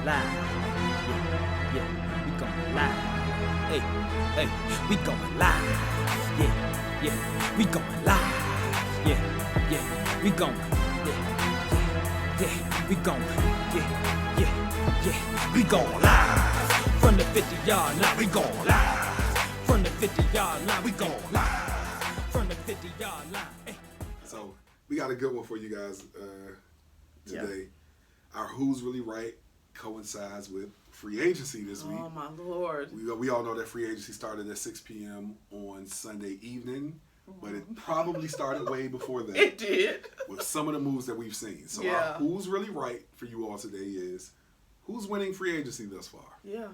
live. Yeah, yeah, we going live. Hey, hey, we going live. Yeah, yeah, we going live. Yeah, yeah, we going. Yeah, yeah, we going. Yeah, yeah, yeah, we going live. From the 50-yard line, we going live. From the 50-yard line, we going live. From the 50-yard line. Hey. So we got a good one for you guys today. Our Who's Really Right coincides with free agency this week. Oh, my Lord. We all know that free agency started at 6 p.m. on Sunday evening, but it probably started way before that. It did. With some of the moves that we've seen. So our Who's Really Right for you all today is, who's winning free agency thus far? Yeah.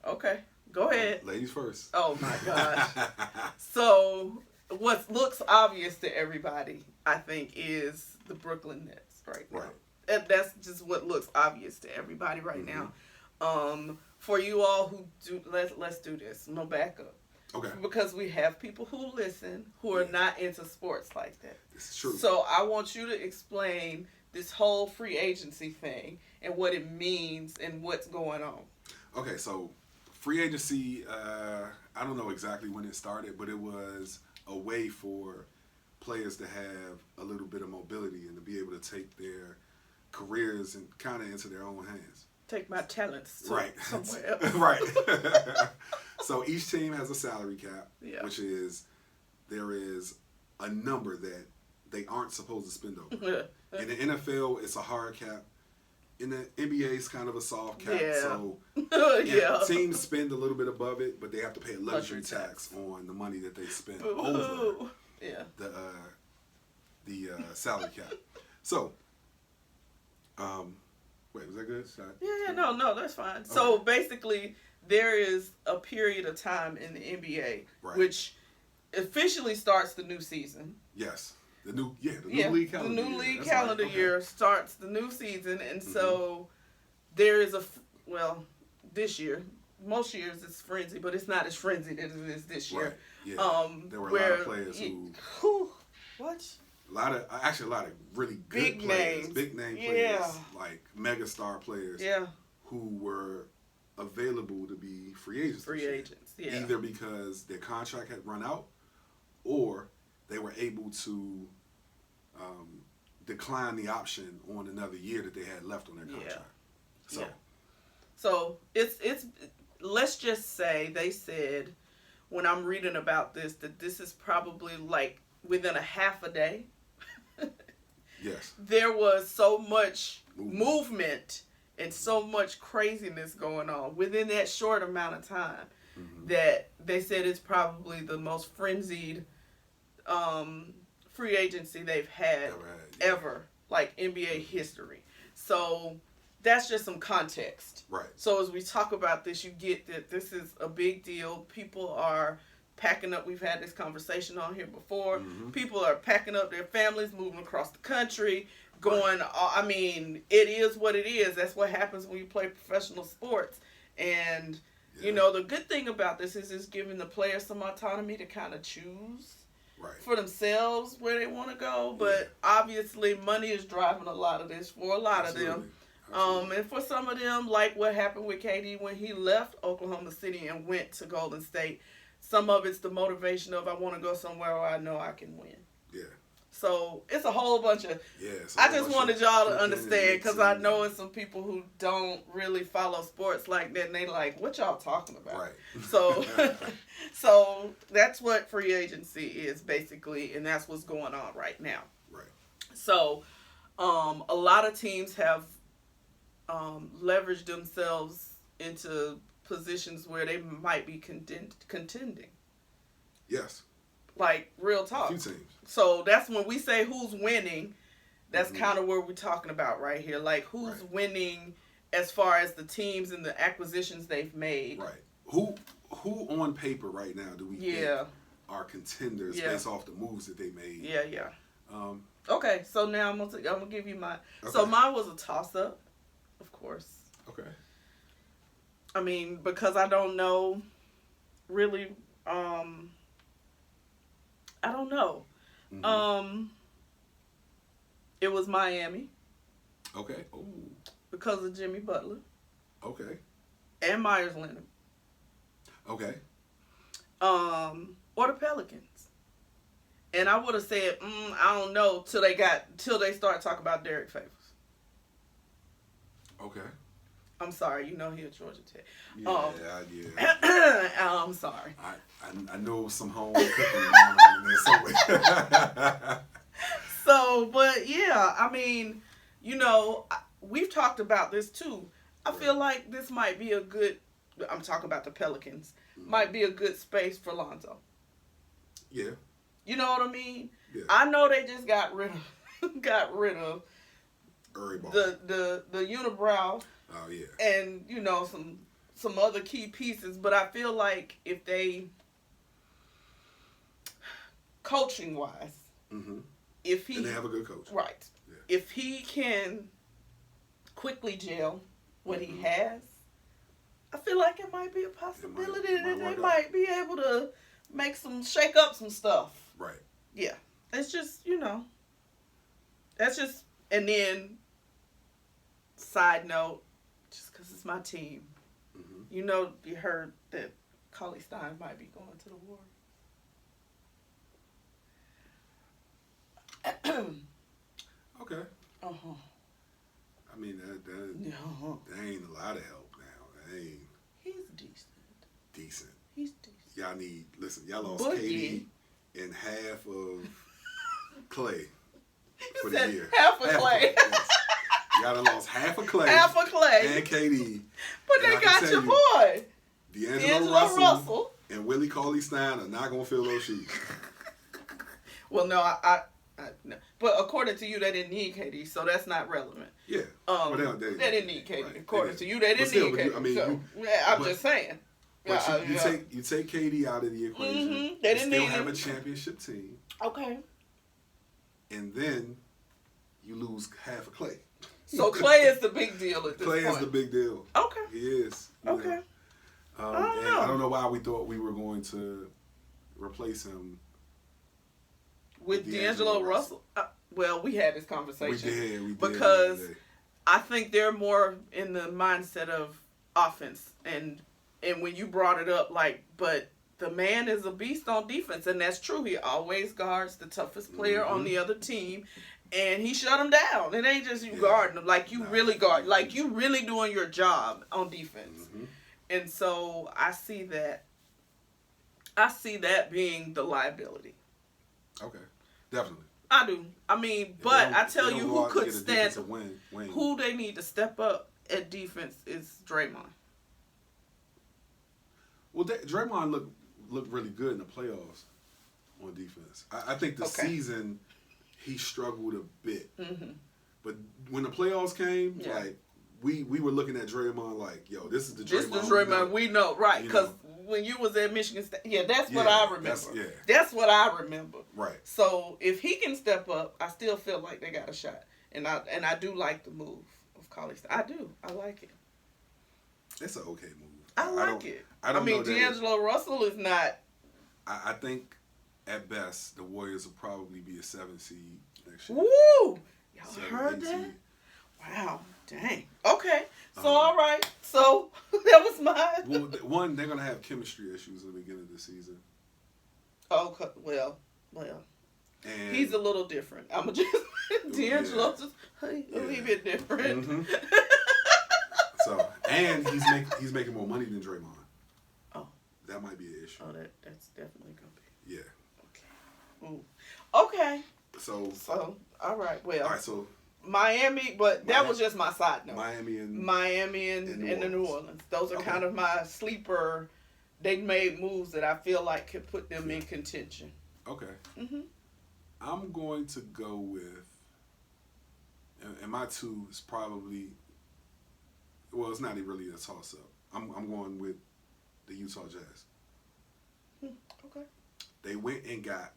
Okay. Go ahead. Ladies first. Oh, my gosh. So, what looks obvious to everybody, I think, is the Brooklyn Nets right now. Right. And that's just what looks obvious to everybody right now. For you all who do, let's do this. No backup. Okay. Because we have people who listen who are not into sports like that. This is true. So I want you to explain this whole free agency thing and what it means and what's going on. Okay, so free agency, I don't know exactly when it started, but it was a way for players to have a little bit of mobility and to be able to take their careers and kind of into their own hands. Take my talents to right. somewhere else. Right. So each team has a salary cap, which is, there is a number that they aren't supposed to spend over. In the NFL, it's a hard cap. In the NBA, it's kind of a soft cap. So teams spend a little bit above it, but they have to pay a luxury tax on the money that they spend over the salary cap. So, wait, was that good? No, that's fine. Okay. So basically, there is a period of time in the NBA which officially starts the new season. Yes. The new league calendar year. The new league calendar year starts the new season, and so there is this year, most years it's frenzy, but it's not as frenzied as it is this year. Right. Yeah. There were a lot of players who what? A lot of really good big players, names. Big name players, like megastar players, who were available to be free agents. Either because their contract had run out, or they were able to decline the option on another year that they had left on their contract. So it's let's just say they said, when I'm reading about this, that this is probably like within a half a day. Yes. There was so much movement and so much craziness going on within that short amount of time that they said it's probably the most frenzied free agency they've had ever, like NBA history. So that's just some context. Right. So as we talk about this, you get that this is a big deal. People are packing up. We've had this conversation on here before. People are packing up their families, moving across the country, going, I mean, it is what it is. That's what happens when you play professional sports. And, you know, the good thing about this is it's giving the players some autonomy to kind of choose for themselves where they want to go. But obviously money is driving a lot of this for a lot of them. And for some of them, like what happened with KD when he left Oklahoma City and went to Golden State, some of it's the motivation of, I want to go somewhere where I know I can win. Yeah. So it's a whole bunch of. I just wanted y'all to understand, because I know it's some people who don't really follow sports like that, and they like, what y'all talking about? Right. So, so that's what free agency is basically, and that's what's going on right now. Right. So, a lot of teams have leveraged themselves into positions where they might be contending. Yes. Like, real talk. A few teams. So that's when we say who's winning, that's kind of what we're talking about right here. Like, who's winning as far as the teams and the acquisitions they've made. Right. Who on paper right now do we think are contenders based off the moves that they made? Yeah. Okay, so now I'm gonna give you my. Okay. So mine was a toss-up, of course. Okay. I mean, because I don't know, really, I don't know. It was Miami. Okay. Ooh. because of Jimmy Butler. Okay. And Myers Leonard. Okay. Or the Pelicans. And I would have said, I don't know, till they start talking about Derek Favors. Okay. I'm sorry, you know he at Georgia Tech. Yeah. I'm sorry. I know some home cooking going on in there somewhere. So, but yeah, I mean, you know, we've talked about this too. I feel like this might be a good, I'm talking about the Pelicans, might be a good space for Lonzo. Yeah. You know what I mean? Yeah. I know they just got rid of the unibrow. Oh yeah. And you know some other key pieces, but I feel like if they coaching wise, if he and they have a good coach, right? Yeah. If he can quickly gel what he has, I feel like it might be a possibility that they might be able to shake up some stuff. Right. Yeah. It's just, you know, that's just, and then side note, just because it's my team, you know, you heard that Cauley Stein might be going to the Warriors. Okay. I mean, that ain't a lot of help now. That ain't. He's decent. He's decent. Y'all lost KD and half of Clay for the year. Half of Clay. Yes. Y'all done lost half of Clay. And KD. But they got your boy. D'Angelo Russell and Willie Cauley-Stein are not going to fill those shoes. Well, no, I no. But according to you, they didn't need KD, so that's not relevant. Yeah. They didn't need KD. Right. According to you, they didn't need KD. I'm just saying. But you take KD out of the equation. They didn't still have a championship team. Okay. And then you lose half of Clay. So Clay is the big deal at this point. Clay is the big deal. Okay. He is. Okay. I don't know why we thought we were going to replace him with D'Angelo Russell. Well, we had this conversation. We did. Because I think they're more in the mindset of offense. And when you brought it up, but the man is a beast on defense. And that's true. He always guards the toughest player on the other team. And he shut him down. It ain't just you guarding him. Really guard. Like, you really doing your job on defense. And so I see that being the liability. Okay. Definitely. I do. I mean, but I tell you who could stand, who they need to step up at defense is Draymond. Well, Draymond looked really good in the playoffs on defense. I think the season he struggled a bit. But when the playoffs came, we were looking at Draymond like, yo, this is the Draymond we know. Right, because when you was at Michigan State, that's what I remember. That's what I remember. Right. So if he can step up, I still feel like they got a shot. And I do like the move of Cauley Stein. I do. I like it. It's an okay move. I like it. I mean, D'Angelo Russell is not. I think at best the Warriors will probably be a 7 seed next year. Woo! Y'all heard that? Seed. Wow. Dang. Okay. So, all right. So, that was mine. Well, they're going to have chemistry issues in the beginning of the season. Okay. Well. And he's a little different. I'm just... D'Angelo's just a wee bit different. So, and he's making more money than Draymond. Oh. That might be an issue. Oh, that's definitely going to be. Yeah. Okay. Ooh. Okay. So, all right. Well. All right, so... Miami, but that was just my side note. Miami and the New Orleans. Those are kind of my sleeper. They made moves that I feel like could put them in contention. Okay. I'm going to go with, and my 2 is probably, well, it's not really a toss up. I'm going with the Utah Jazz. Okay. They went and got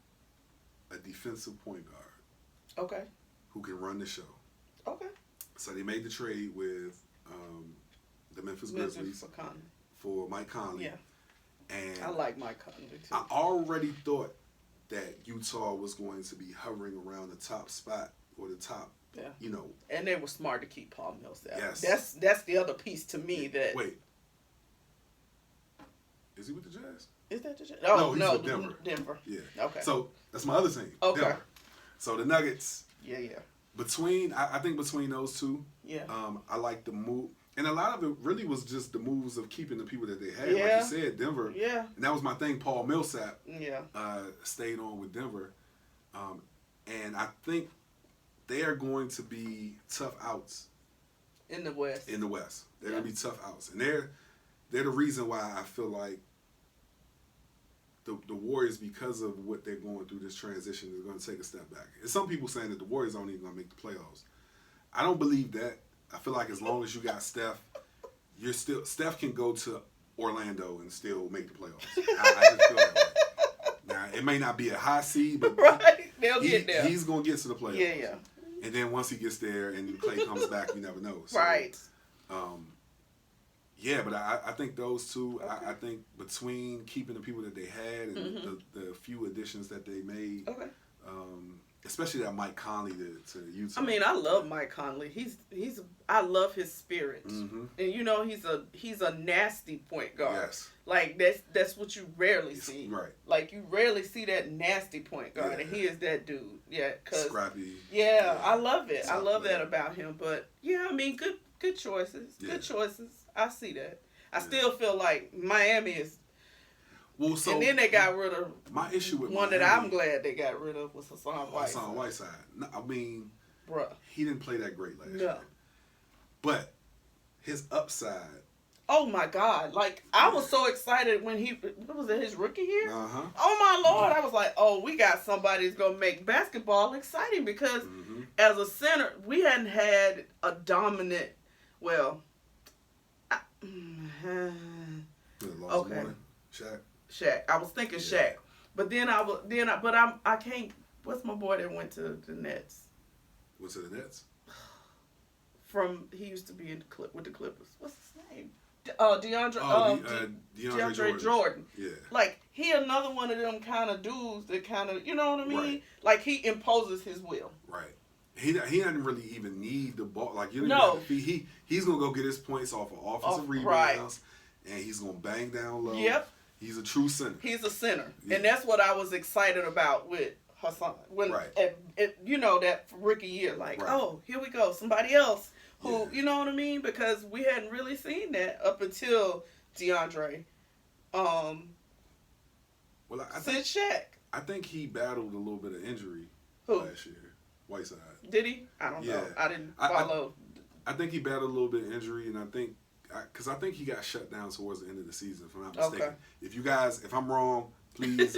a defensive point guard. Okay. Who can run the show. Okay. So they made the trade with the Memphis Grizzlies for Mike Conley. Yeah. And I like Mike Conley too. I already thought that Utah was going to be hovering around the top spot or the top. Yeah. You know. And they were smart to keep Paul Millsap. Yes. That's the other piece to me that. Wait. Is he with the Jazz? Is that the Jazz? Oh, no, he's with Denver. Denver. Yeah. Okay. So that's my other team. Okay. Denver. So the Nuggets. Yeah. I think between those two. Yeah. I like the move. And a lot of it really was just the moves of keeping the people that they had. Yeah. Like you said, Denver. Yeah. And that was my thing. Paul Millsap. Yeah. Stayed on with Denver. And I think they are going to be tough outs. In the West. They're going to be tough outs. And they're the reason why I feel like the Warriors, because of what they're going through this transition, is going to take a step back. And some people saying that the Warriors aren't even going to make the playoffs. I don't believe that. I feel like as long as you got Steph, Steph can go to Orlando and still make the playoffs. I just feel that way. Now, it may not be a high seed, but right. They'll get there. He's going to get to the playoffs. Yeah. And then once he gets there and Clay comes back, you never know. So, right. Yeah, but I think those two, Okay. I think between keeping the people that they had and the few additions that they made, Okay. especially that Mike Conley to Utah. I mean, I love Mike Conley. I love his spirit, and he's a nasty point guard. Yes. Like that's what you rarely see. Right. Like you rarely see that nasty point guard, and he is that dude. Yeah, scrappy. Yeah, I love it. I Tough, love man. that about him. But yeah, I mean, good choices. Yeah. Good choices. I see that. I still feel like Miami is. Well, so And then they got rid of my issue with one Miami, that I'm glad they got rid of was Hassan Whiteside. Hassan Whiteside. No, I mean, Bruh. he didn't play that great last No. year. But his upside. Oh my God! Like I was so excited when what was it, his rookie year? Uh-huh. Oh my Lord! I was like, oh, we got somebody who's gonna make basketball exciting because as a center, we hadn't had a dominant. Well, okay. Shaq. I was thinking Shaq, but then I can't. What's my boy that went to the Nets? Went to the Nets? He used to be with the Clippers. What's his name? DeAndre Jordan. Yeah. Like he another one of them kind of dudes that kind of, you know what I mean? Right. Like he imposes his will. Right. He doesn't really even need the ball. Like he's gonna go get his points off of offensive rebounds, and he's gonna bang down low. Yep. He's a true center. He's a center, Yeah. and that's what I was excited about with Hassan. When that rookie year, like oh here we go, somebody else who you know what I mean? Because we hadn't really seen that up until DeAndre. Since Shaq. I think he battled a little bit of injury last year. Whiteside. Did he? I don't know. I didn't follow. I think he battled a little bit of injury, and I think he got shut down towards the end of the season, if I'm not mistaken. Okay. if I'm wrong, please,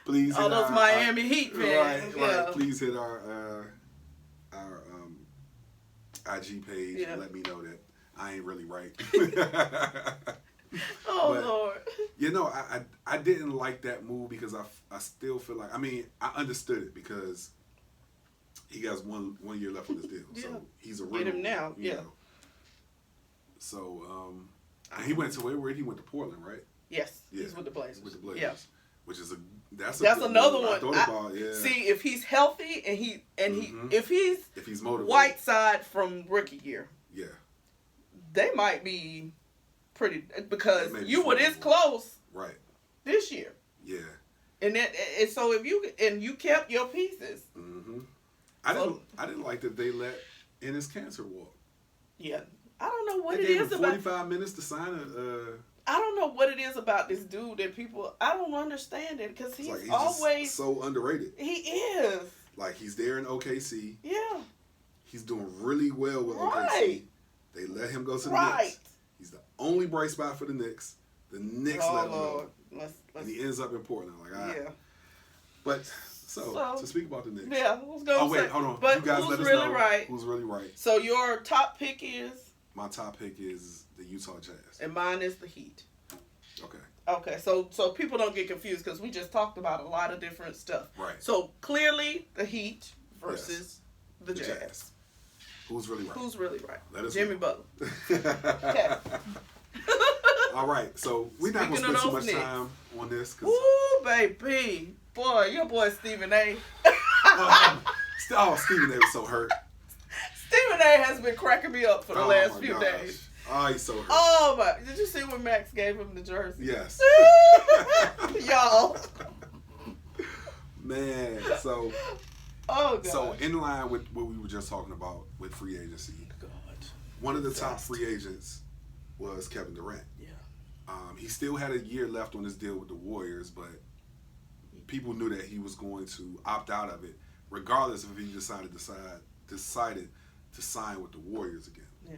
please. All those Miami Heat fans, right. Please hit our IG page and let me know that I ain't really right. Lord. You know, I didn't like that move because I still feel like, I mean, I understood it because he has one year left on his deal. Yeah. So he's a Get him now, you know. So and he went to where he went to Portland, right? Yes. He's with the Blazers. With the Blazers. Yeah. Which is that's another one. I thought about, yeah. See, if he's healthy and if he's motivated. Whiteside from rookie year. Yeah. They might be pretty because you were this close right this year. Yeah. And so if you kept your pieces. Mm-hmm. I didn't like that they let Enes Kanter walk. Yeah. I don't know what they it gave is him about 45 minutes to sign I don't know what it is about this dude that people I don't understand it because he's always just so underrated. He is. Like he's there in OKC. Yeah. He's doing really well with right. OKC. They let him go to the right. Knicks. He's the only bright spot for the Knicks. The Knicks let him go. And he ends up in Portland. Yeah. But so to speak about the Knicks. Yeah, I was gonna say. Wait, hold on. But you guys who's let us really know right? Who's really right? So your top pick is? My top pick is the Utah Jazz. And mine is the Heat. Okay. Okay, so people don't get confused because we just talked about a lot of different stuff. Right. So clearly the Heat versus the Jazz. Who's really right? Who's really right? Let us Jimmy know. Butler. Okay. All right, so we're not going to spend too much time on this. Ooh, baby. Boy, your boy Stephen A. Oh, Stephen A was so hurt. Stephen A has been cracking me up for the last few days. Oh, he's so hurt. Oh my! Did you see when Max gave him the jersey? Yes. Y'all. Man, so. Oh God. So in line with what we were just talking about with free agency, one of the top free agents was Kevin Durant. Yeah. He still had a year left on his deal with the Warriors, but people knew that he was going to opt out of it, regardless if he decided to sign with the Warriors again. Yeah.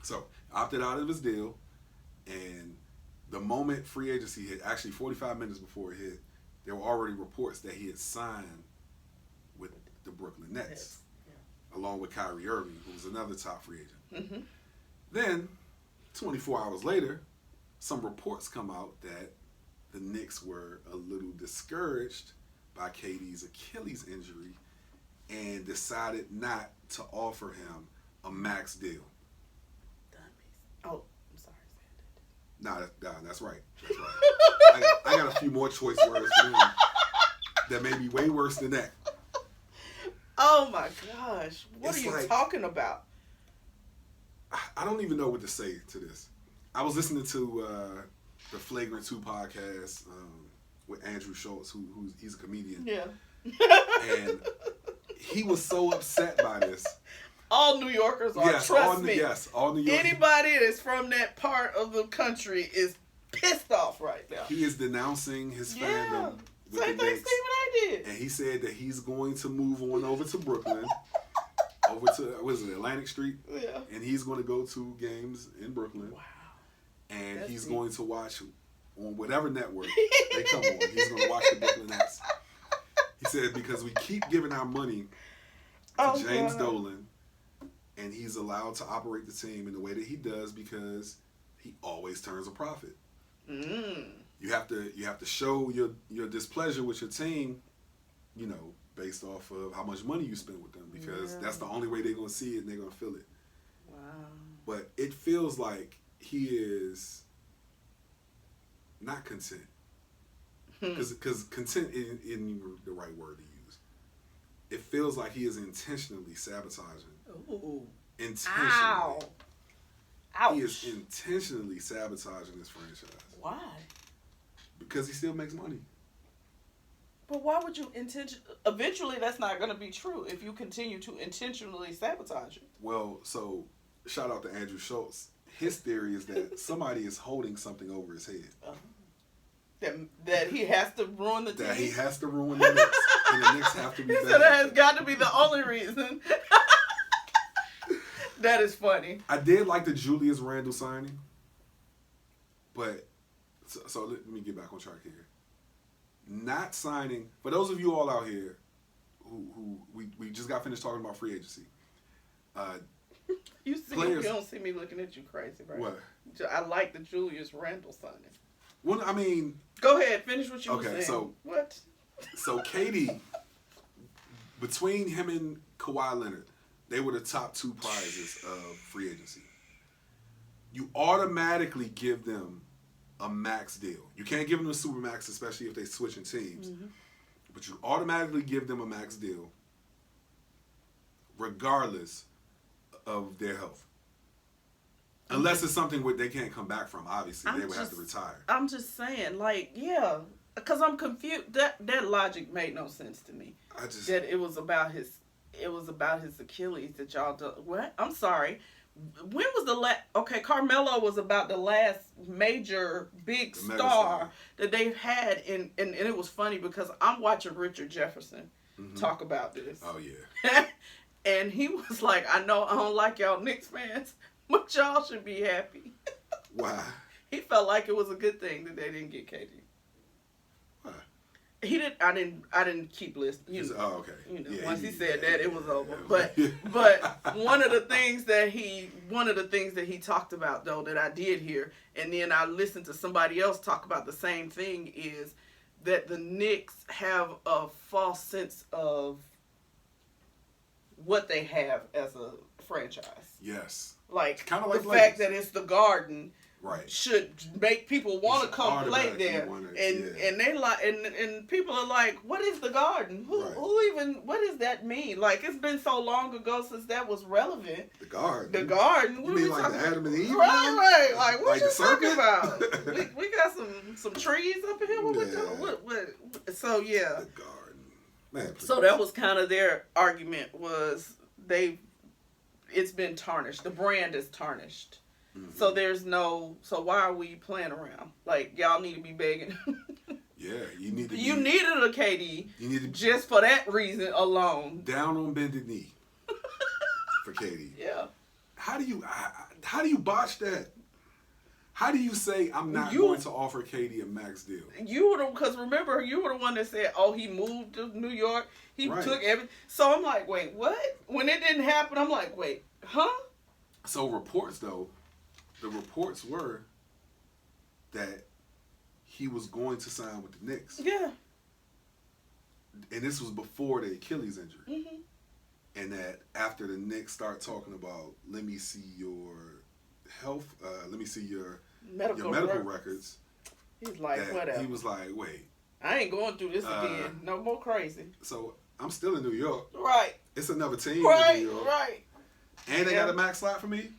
So opted out of his deal, and the moment free agency hit, actually 45 minutes before it hit, there were already reports that he had signed with the Brooklyn Nets, along with Kyrie Irving, who was another top free agent. Mm-hmm. Then, 24 hours later, some reports come out that the Knicks were a little discouraged by KD's Achilles injury and decided not to offer him a max deal. Oh, I'm sorry. Nah, that's right. That's right. I got a few more choice words for him that may be way worse than that. Oh my gosh. What It's are you like, talking about? I don't even know what to say to this. I was listening to the Flagrant 2 podcast with Andrew Schultz, he's a comedian. Yeah. And he was so upset by this. All New Yorkers are, trust me. Yes, all New Yorkers. Anybody that's from that part of the country is pissed off right now. He is denouncing his fandom with Same the thing Knicks. Stephen A did. And he said that he's going to move on over to Brooklyn, over to, what is it, Atlantic Street? Yeah. And he's going to go to games in Brooklyn. Wow. And That's he's deep. going to watch on whatever network they come on. He's going to watch the Brooklyn Nets. He said, because we keep giving our money to James Dolan, and he's allowed to operate the team in the way that he does because he always turns a profit. Mm. You have to show your displeasure with your team, based off of how much money you spend with them, because that's the only way they're going to see it and they're going to feel it. Wow. But it feels like he is not content. Because content isn't the right word to use. It feels like he is intentionally sabotaging. Ooh. Intentionally. Ow. Ouch. He is intentionally sabotaging this franchise. Why? Because he still makes money. But why would you eventually that's not going to be true if you continue to intentionally sabotage it. Well, so shout out to Andrew Schultz. His theory is that somebody is holding something over his head. That he has to ruin the team. That he has to ruin the Knicks. And the Knicks have to be He bad. said that has got to be the only reason. That is funny. I did like the Julius Randle signing. But, so let me get back on track here. Not signing, for those of you all out here who we just got finished talking about free agency. You don't see me looking at you crazy, right? What? I like the Julius Randle signing. Well, I mean... Go ahead, finish what you were saying. So, what? So KD, between him and Kawhi Leonard, they were the top two prizes of free agency. You automatically give them a max deal. You can't give them a super max, especially if they're switching teams. Mm-hmm. But you automatically give them a max deal regardless of their health. Unless it's something where they can't come back from, obviously. They would have to retire. I'm just saying, because I'm confused. That logic made no sense to me. That it was about his Achilles that y'all do. What? I'm sorry. When was the last? Okay, Carmelo was about the last major big star that they've had, and it was funny because I'm watching Richard Jefferson talk about this. Oh yeah. And he was like, I know I don't like y'all Knicks fans, but y'all should be happy. Why? He felt like it was a good thing that they didn't get KD. Why? He didn't. I didn't keep listening. Oh, okay. Once he said that, it was over. But one of the things that he talked about though that I did hear, and then I listened to somebody else talk about the same thing, is that the Knicks have a false sense of what they have as a franchise. Yes. Like kind of the like fact that it's the Garden should make people want to come play there. And they like and people are like, what is the Garden? Who even, what does that mean? Like, it's been so long ago since that was relevant. The Garden. The Garden. You mean like the Adam and Eve? Right. Like, what you talking serpent? about? we got some trees up in here. What we doing? What? So yeah. The Garden. Man, so that was kind of their argument, was it's been tarnished. The brand is tarnished. Mm-hmm. So why are we playing around? Like, y'all need to be begging. Yeah, you need to. You needed a KD. You needed just for that reason alone. Down on bended knee for KD. Yeah. How do you botch that? How do you say I'm not going to offer KD a max deal? Because remember, you were the one that said, "Oh, he moved to New York. He took everything." So I'm like, "Wait, what?" When it didn't happen, I'm like, "Wait, huh?" So the reports were that he was going to sign with the Knicks. Yeah. And this was before the Achilles injury. Mm-hmm. And that after the Knicks start talking about, let me see your health, let me see your medical records. He's like, whatever. He was like, wait. I ain't going through this again. No more crazy. So I'm still in New York. Right. It's another team in New York. Right. And they got a max slot for me.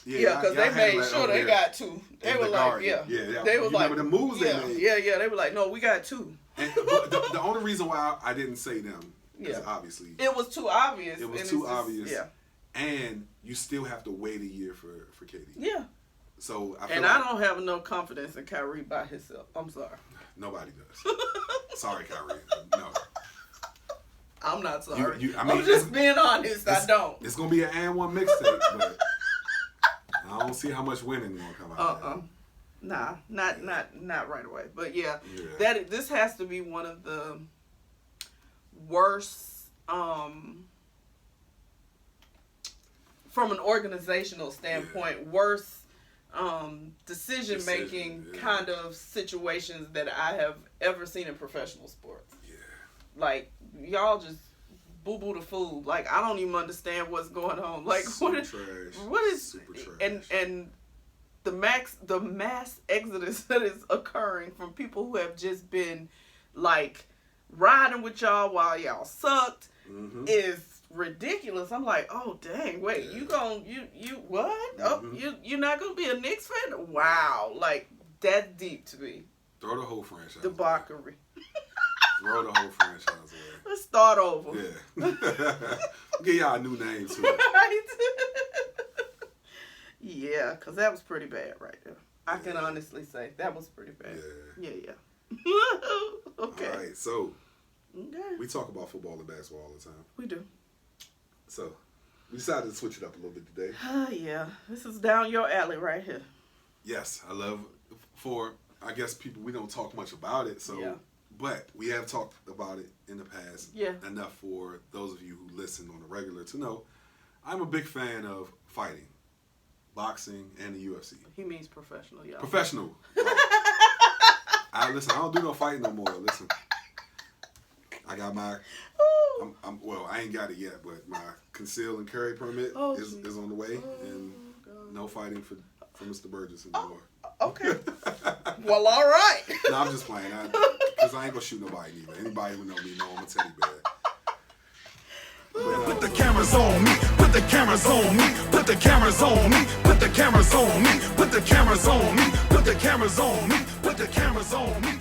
Yeah, because they made sure they got two. They were like, They were like, remember the moves they made? Yeah. They were like, no, we got two. And, but the only reason why I didn't say them is obviously it was too obvious. It was too obvious. Yeah. And you still have to wait a year for KD. Yeah. So I don't have enough confidence in Kyrie by himself. I'm sorry. Nobody does. Sorry, Kyrie. No. I'm not sorry. I'm just being honest. I don't. It's gonna be an and one mixtape, but I don't see how much winning gonna come out of that. Nah, not right away. But this has to be one of the worst from an organizational standpoint, worst decision making kind of situations that I have ever seen in professional sports. Yeah. Like, y'all just boo-boo the fool. Like, I don't even understand what's going on. Like, what is Super trash. And the mass exodus that is occurring from people who have just been like riding with y'all while y'all sucked is ridiculous. I'm like, oh dang, wait, you what? Oh, you're not gonna be a Knicks fan? Wow, like, that's deep to me. Throw the whole franchise. Debauchery. Throw the whole franchise away. Let's start over. Yeah. Give y'all a new name too. Right. Yeah, because that was pretty bad right there. I can honestly say that was pretty bad. Yeah. Okay. All right, so we talk about football and basketball all the time. We do. So we decided to switch it up a little bit today. Yeah, this is down your alley right here. Yes, I love I guess people, we don't talk much about it, so but we have talked about it in the past enough for those of you who listen on a regular to know I'm a big fan of fighting, boxing, and the UFC. He means professional, y'all. Professional. I don't do no fighting no more. Listen, I got my, I ain't got it yet, but my conceal and carry permit is on the way, and no fighting for Mr. Burgess anymore. Okay. Well, all right. No, I'm just playing. Because I ain't gonna shoot nobody either. Anybody who know me know I'm a teddy bear. Put the cameras on me. Put the cameras on me. Put the cameras on me. Put the cameras on me. Put the cameras on me. Put the cameras on me. Put the cameras on me.